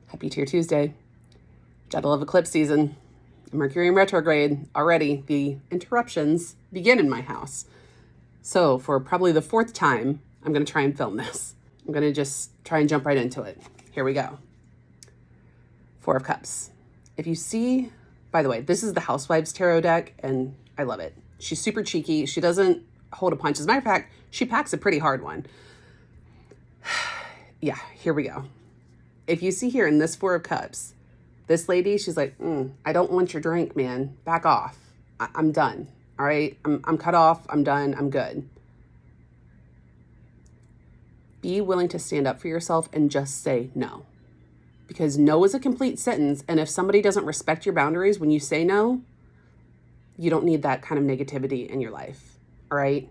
Happy Tier Tuesday. Gotta love eclipse season. Mercury in retrograde already. The interruptions begin in my house. So for probably the fourth time, I'm going to try and film this. I'm going to just try and jump right into it. Here we go. Four of Cups. If you see, by the way, this is the Housewives Tarot deck, and I love it. She's super cheeky. She doesn't hold a punch. As a matter of fact, she packs a pretty hard one. Yeah, here we go. If you see here in this Four of Cups, this lady, she's like, I don't want your drink, man. Back off. I'm done. All right. I'm cut off. I'm done. I'm good. Be willing to stand up for yourself and just say no. Because no is a complete sentence. And if somebody doesn't respect your boundaries when you say no, you don't need that kind of negativity in your life. All right.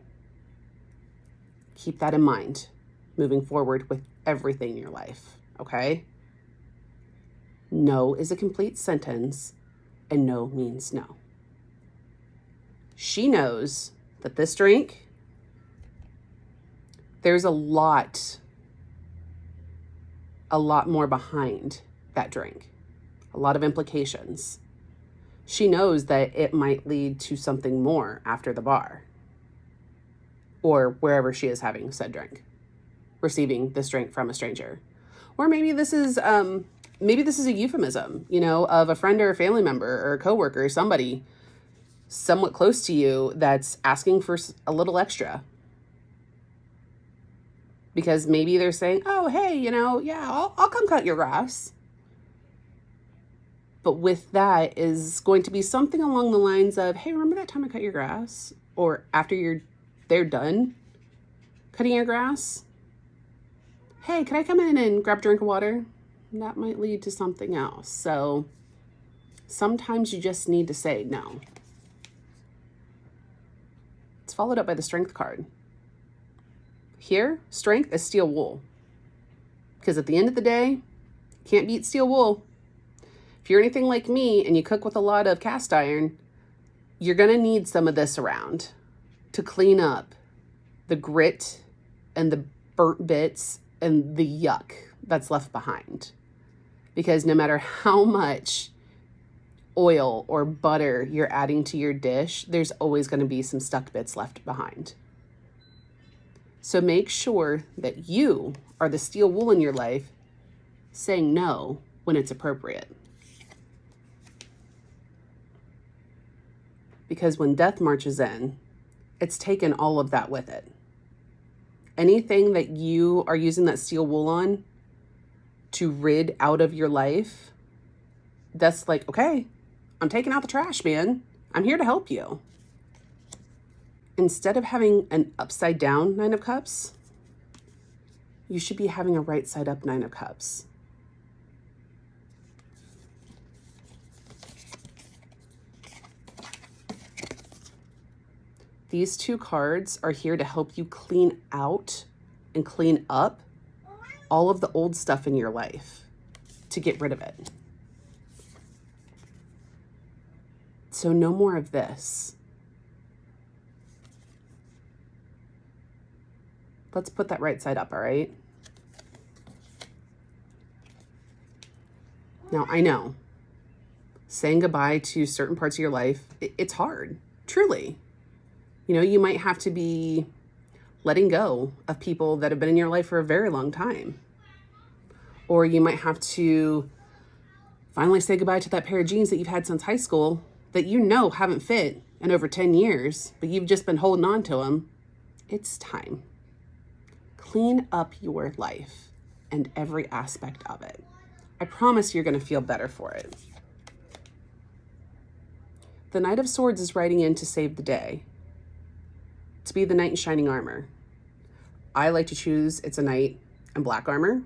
Keep that in mind moving forward with everything in your life. Okay. No is a complete sentence, and no means no. She knows that this drink, there's a lot more behind that drink, a lot of implications. She knows that it might lead to something more after the bar or wherever she is having said drink, receiving this drink from a stranger. Or maybe this is a euphemism, of a friend or a family member or a coworker or somebody somewhat close to you that's asking for a little extra. Because maybe they're saying, oh, hey, I'll come cut your grass. But with that is going to be something along the lines of, hey, remember that time I cut your grass? Or after they're done cutting your grass? Hey, can I come in and grab a drink of water? That might lead to something else. So sometimes you just need to say no. It's followed up by the Strength card. Here, strength is steel wool. Because at the end of the day, can't beat steel wool. If you're anything like me and you cook with a lot of cast iron, you're going to need some of this around to clean up the grit and the burnt bits and the yuck that's left behind. Because no matter how much oil or butter you're adding to your dish, there's always going to be some stuck bits left behind. So make sure that you are the steel wool in your life, saying no when it's appropriate. Because when death marches in, it's taken all of that with it. Anything that you are using that steel wool on to rid out of your life, that's like, okay, I'm taking out the trash, man. I'm here to help you. Instead of having an upside down Nine of Cups, you should be having a right side up Nine of Cups. These two cards are here to help you clean out and clean up all of the old stuff in your life, to get rid of it. So no more of this. Let's put that right side up, all right? Now, I know saying goodbye to certain parts of your life, it's hard, truly. You might have to be letting go of people that have been in your life for a very long time. Or you might have to finally say goodbye to that pair of jeans that you've had since high school that haven't fit in over 10 years, but you've just been holding on to them. It's time. Clean up your life and every aspect of it. I promise you're going to feel better for it. The Knight of Swords is riding in to save the day, to be the knight in shining armor. I like to choose it's a knight in black armor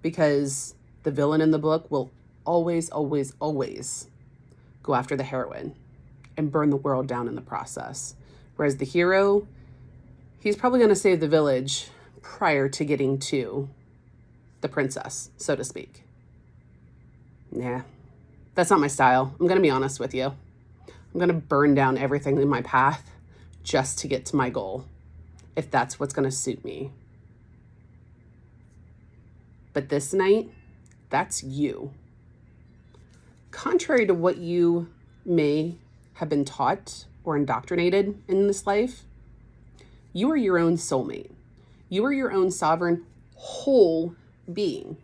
because the villain in the book will always, always, always go after the heroine and burn the world down in the process. Whereas the hero, he's probably going to save the village prior to getting to the princess, so to speak. Yeah, that's not my style. I'm going to be honest with you. I'm going to burn down everything in my path just to get to my goal, if that's what's going to suit me. But this night, That's you. Contrary to what you may have been taught or indoctrinated in this life, you are your own soulmate. You are your own sovereign whole being.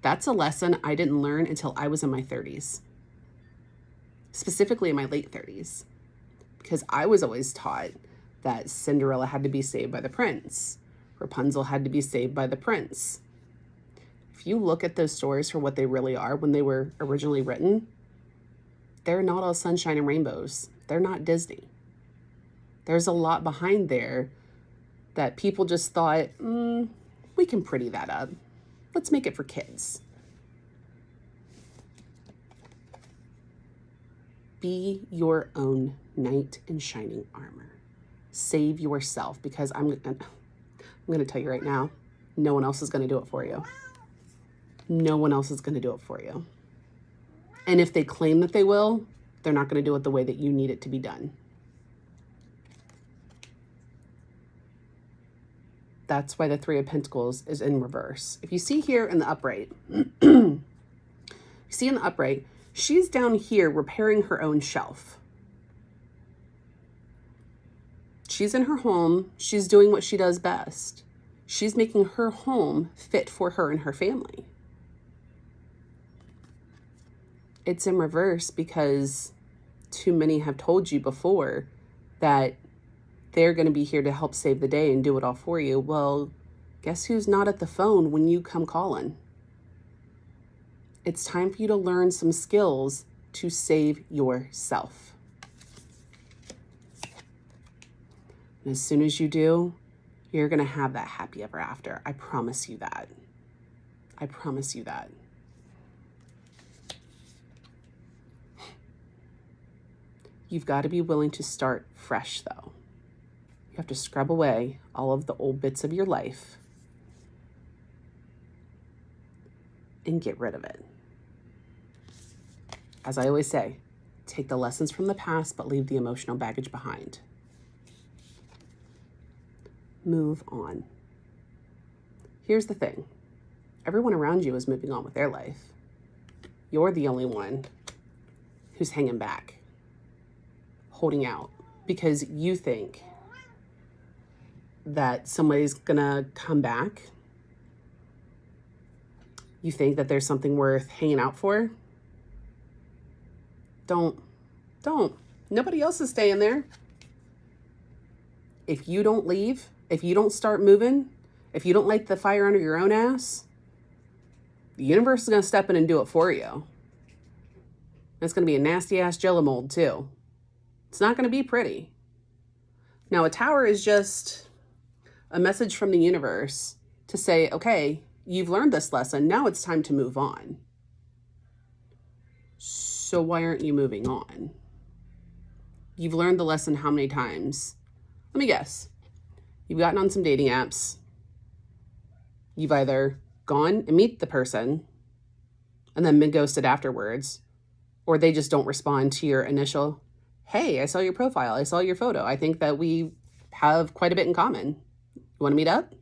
That's a lesson I didn't learn until I was in my 30s, specifically in my late 30s, because I was always taught that Cinderella had to be saved by the prince. Rapunzel had to be saved by the prince. If you look at those stories for what they really are when they were originally written, they're not all sunshine and rainbows. They're not Disney. There's a lot behind there that people just thought, we can pretty that up. Let's make it for kids. Be your own knight in shining armor. Save yourself, because I'm going to tell you right now, no one else is going to do it for you. No one else is going to do it for you. And if they claim that they will, they're not going to do it the way that you need it to be done. That's why the Three of Pentacles is in reverse. If you see here in the upright, she's down here repairing her own shelf. She's in her home. She's doing what she does best. She's making her home fit for her and her family. It's in reverse because too many have told you before that they're going to be here to help save the day and do it all for you. Well, guess who's not at the phone when you come calling? It's time for you to learn some skills to save yourself. And as soon as you do, you're going to have that happy ever after. I promise you that. I promise you that. You've got to be willing to start fresh, though. You have to scrub away all of the old bits of your life and get rid of it. As I always say, take the lessons from the past, but leave the emotional baggage behind. Move on. Here's the thing. Everyone around you is moving on with their life. You're the only one who's hanging back, holding out, because you think that somebody's gonna come back. You think that there's something worth hanging out for. Don't. Nobody else is staying there. If you don't leave, if you don't start moving, if you don't light the fire under your own ass, the universe is gonna step in and do it for you. It's gonna be a nasty ass jello mold too. It's not gonna be pretty. Now, a tower is just a message from the universe to say, okay, you've learned this lesson. Now it's time to move on. So why aren't you moving on? You've learned the lesson how many times? Let me guess. You've gotten on some dating apps. You've either gone and meet the person and then been ghosted afterwards, or they just don't respond to your initial, hey, I saw your profile. I saw your photo. I think that we have quite a bit in common. You want to meet up?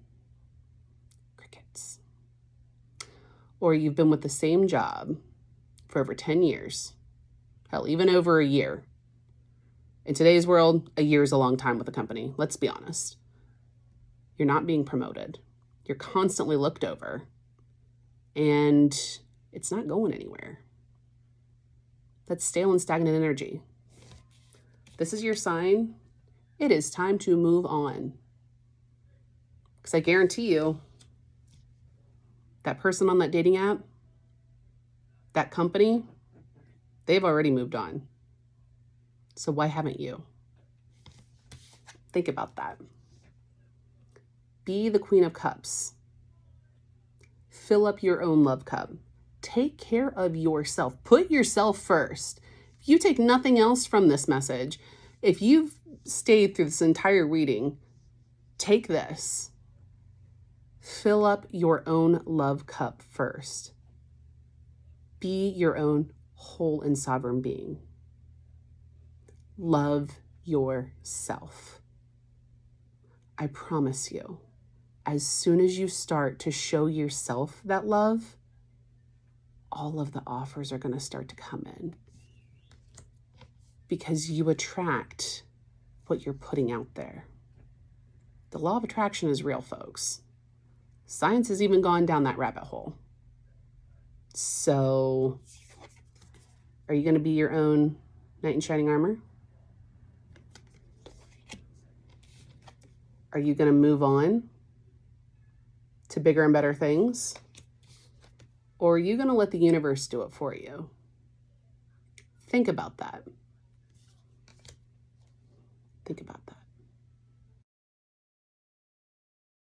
Crickets. Or you've been with the same job for over 10 years. Hell, even over a year. In today's world, a year is a long time with a company. Let's be honest. You're not being promoted. You're constantly looked over. And it's not going anywhere. That's stale and stagnant energy. This is your sign. It is time to move on. Because I guarantee you, that person on that dating app, that company, they've already moved on. So why haven't you? Think about that. Be the Queen of Cups. Fill up your own love cup. Take care of yourself. Put yourself first. If you take nothing else from this message, if you've stayed through this entire reading, take this. Fill up your own love cup first. Be your own whole and sovereign being. Love yourself. I promise you, as soon as you start to show yourself that love, all of the offers are going to start to come in, because you attract what you're putting out there. The law of attraction is real, folks. Science has even gone down that rabbit hole. So, are you going to be your own knight in shining armor? Are you going to move on to bigger and better things? Or are you going to let the universe do it for you? Think about that. Think about that.